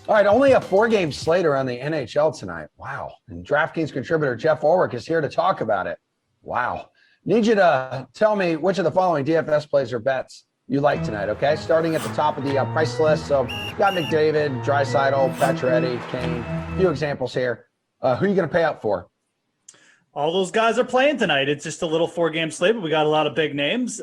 All right, only a 4-game slate around the NHL tonight. Wow. And DraftKings contributor Geoff Ulrich is here to talk about it. Wow. Need you to tell me which of the following DFS plays or bets you like tonight, okay? Starting at the top of the price list. So got McDavid, Draisaitl, Pacioretty, Kane. A few examples here. Who are you going to pay up for? All those guys are playing tonight. It's just a little 4-game slate, but we got a lot of big names.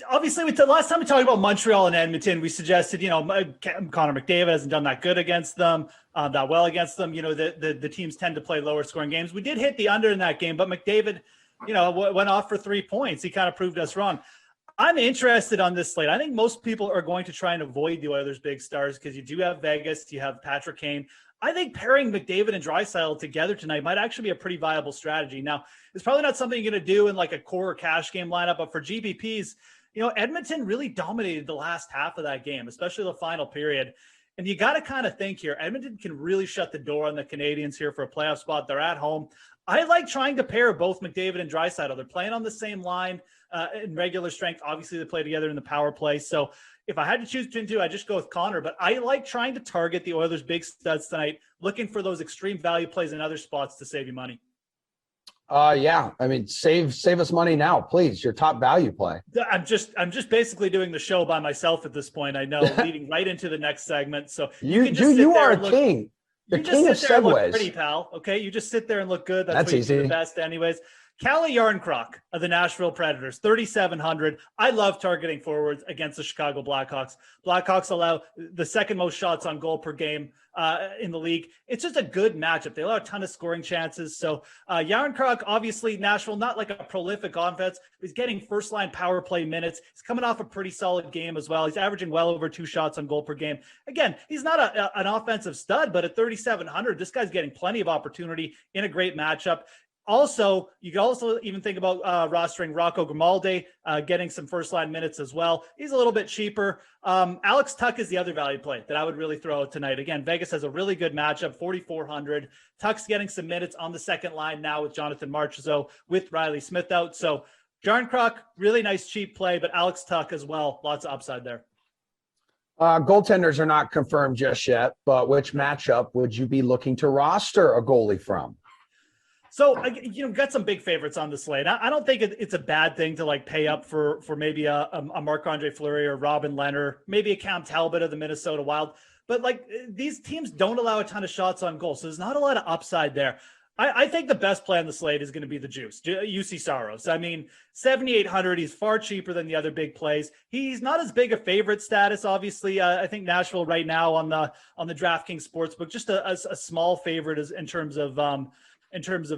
Obviously, last time we talked about Montreal and Edmonton, we suggested, Connor McDavid hasn't done that good against them, that well against them. The teams tend to play lower scoring games. We did hit the under in that game, but McDavid, went off for 3 points. He kind of proved us wrong. I'm interested on this slate. I think most people are going to try and avoid the Oilers' big stars because you do have Vegas, you have Patrick Kane. I think pairing McDavid and Draisaitl together tonight might actually be a pretty viable strategy. Now, it's probably not something you're going to do in like a core or cash game lineup, but for GPPs, Edmonton really dominated the last half of that game, especially the final period. And you got to kind of think here, Edmonton can really shut the door on the Canadians here for a playoff spot. They're at home. I like trying to pair both McDavid and Draisaitl. They're playing on the same line in regular strength. Obviously, they play together in the power play. So if I had to choose between two, I'd just go with Connor. But I like trying to target the Oilers' big studs tonight, looking for those extreme value plays in other spots to save you money. Yeah. I mean, save us money now, please. Your top value play. I'm just basically doing the show by myself at this point. I know, leading right into the next segment. So you are a king. The king of segues. Pretty, pal. Okay, you just sit there and look good. That's easy. The best, anyways. Calle Jarnkrok of the Nashville Predators, 3,700. I love targeting forwards against the Chicago Blackhawks. Blackhawks allow the second most shots on goal per game in the league. It's just a good matchup. They allow a ton of scoring chances. So Jarnkrok, obviously Nashville, not like a prolific offense. He's getting first-line power play minutes. He's coming off a pretty solid game as well. He's averaging well over 2 shots on goal per game. Again, he's not an offensive stud, but at 3,700, this guy's getting plenty of opportunity in a great matchup. Also, you can also even think about rostering Rocco Grimaldi, getting some first-line minutes as well. He's a little bit cheaper. Alex Tuch is the other value play that I would really throw out tonight. Again, Vegas has a really good matchup, 4,400. Tuch's getting some minutes on the second line now with Jonathan Marchessault, with Riley Smith out. So Jarnkrok, really nice cheap play, but Alex Tuch as well, lots of upside there. Goaltenders are not confirmed just yet, but which matchup would you be looking to roster a goalie from? So, got some big favorites on the slate. I don't think it's a bad thing to pay up for maybe a Marc-Andre Fleury or Robin Lehner, maybe a Cam Talbot of the Minnesota Wild. But these teams don't allow a ton of shots on goal, so there's not a lot of upside there. I think the best play on the slate is going to be the juice, UC Saros. I mean, 7,800, he's far cheaper than the other big plays. He's not as big a favorite status, obviously. I think Nashville right now on the DraftKings Sportsbook, just a small favorite in terms of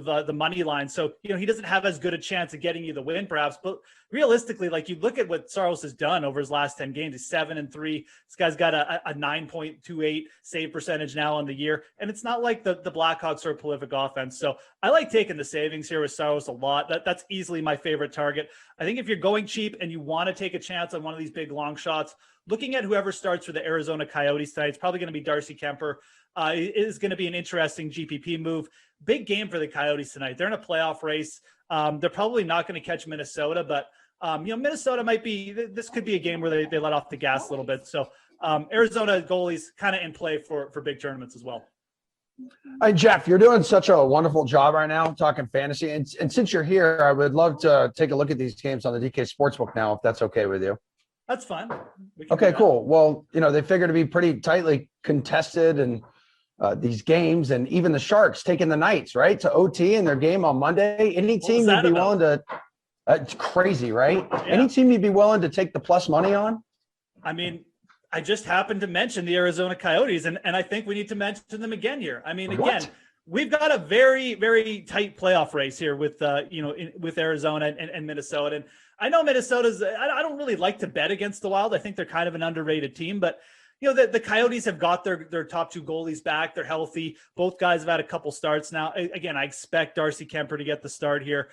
the money line. So, he doesn't have as good a chance of getting you the win perhaps, but realistically, you look at what Saros has done over his last 10 games, he's 7-3. This guy's got a 9.28 save percentage now on the year. And it's not like the Blackhawks are a prolific offense. So I like taking the savings here with Saros a lot. That's easily my favorite target. I think if you're going cheap and you want to take a chance on one of these big long shots, looking at whoever starts for the Arizona Coyotes tonight, it's probably going to be Darcy Kemper. It is going to be an interesting GPP move. Big game for the Coyotes tonight. They're in a playoff race. They're probably not going to catch Minnesota, but Minnesota this could be a game where they let off the gas a little bit. So Arizona goalies kind of in play for big tournaments as well. Hey, Geoff, you're doing such a wonderful job right now talking fantasy. And since you're here, I would love to take a look at these games on the DK Sportsbook now, if that's okay with you. That's fine. Okay, cool. Well, they figure to be pretty tightly contested and these games, and even the Sharks taking the Knights, right, to OT in their game on Monday. Any team you'd be willing to it's crazy, right? Yeah. Any team you'd be willing to take the plus money on? I mean, I just happened to mention the Arizona Coyotes, and I think we need to mention them again here. I mean, again, we've got a very, very tight playoff race here with with Arizona and Minnesota. And I know Minnesota's I don't really like to bet against the Wild. I think they're kind of an underrated team, but the Coyotes have got their top 2 goalies back. They're healthy. Both guys have had a couple starts now. Again, I expect Darcy Kemper to get the start here.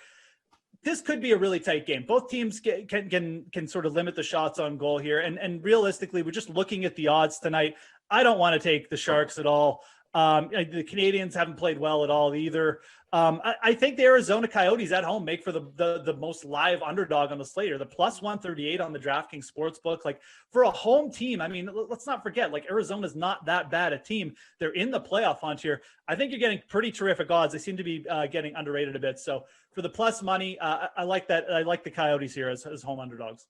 This could be a really tight game. Both teams can sort of limit the shots on goal here. And realistically, we're just looking at the odds tonight. I don't want to take the Sharks at all. The Canadians haven't played well at all either. I think the Arizona Coyotes at home make for the most live underdog on the slate, or the plus 138 on the DraftKings Sportsbook. Like, for a home team, I mean, let's not forget, like, Arizona's not that bad a team. They're in the playoff hunt here. I think you're getting pretty terrific odds. They seem to be getting underrated a bit. So for the plus money, I like that. I like the Coyotes here as home underdogs.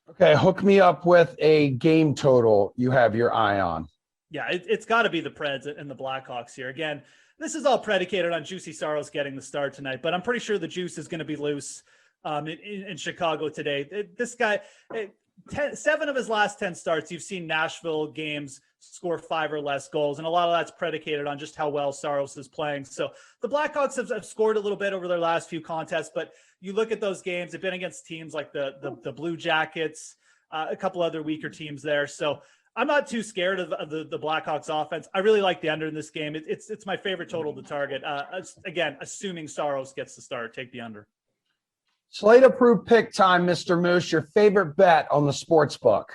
Okay, hook me up with a game total you have your eye on. Yeah, it's got to be the Preds and the Blackhawks here. Again, this is all predicated on Juicy Saros getting the start tonight, but I'm pretty sure the juice is going to be loose in Chicago today. This guy, 7 of his last 10 starts, you've seen Nashville games score 5 or less goals, and a lot of that's predicated on just how well Saros is playing. So the Blackhawks have scored a little bit over their last few contests, but you look at those games, they've been against teams like the Blue Jackets, a couple other weaker teams there. So I'm not too scared of the Blackhawks offense. I really like the under in this game. It's my favorite total to target. Again, assuming Saros gets the start, take the under. Slate approved pick time, Mr. Moose. Your favorite bet on the sports book?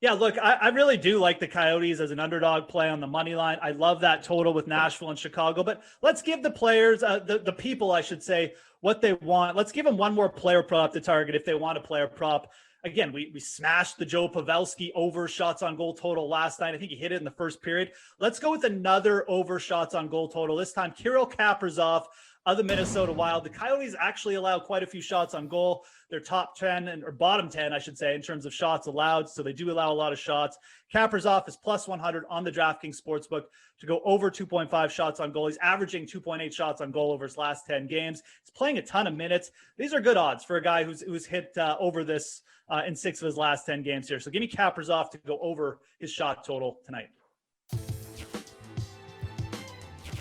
Yeah, look, I really do like the Coyotes as an underdog play on the money line. I love that total with Nashville and Chicago. But let's give the players, the people, I should say, what they want. Let's give them one more player prop to target if they want a player prop. Again, we smashed the Joe Pavelski over shots on goal total last night. I think he hit it in the first period. Let's go with another over shots on goal total. This time, Kirill Kaprizov of the Minnesota Wild. The Coyotes actually allow quite a few shots on goal. They're top 10 or bottom 10, I should say, in terms of shots allowed. So they do allow a lot of shots. Kaprizov is plus 100 on the DraftKings Sportsbook to go over 2.5 shots on goal. He's averaging 2.8 shots on goal over his last 10 games. He's playing a ton of minutes. These are good odds for a guy who's hit over this in 6 of his last 10 games here. So give me Kaprizov to go over his shot total tonight.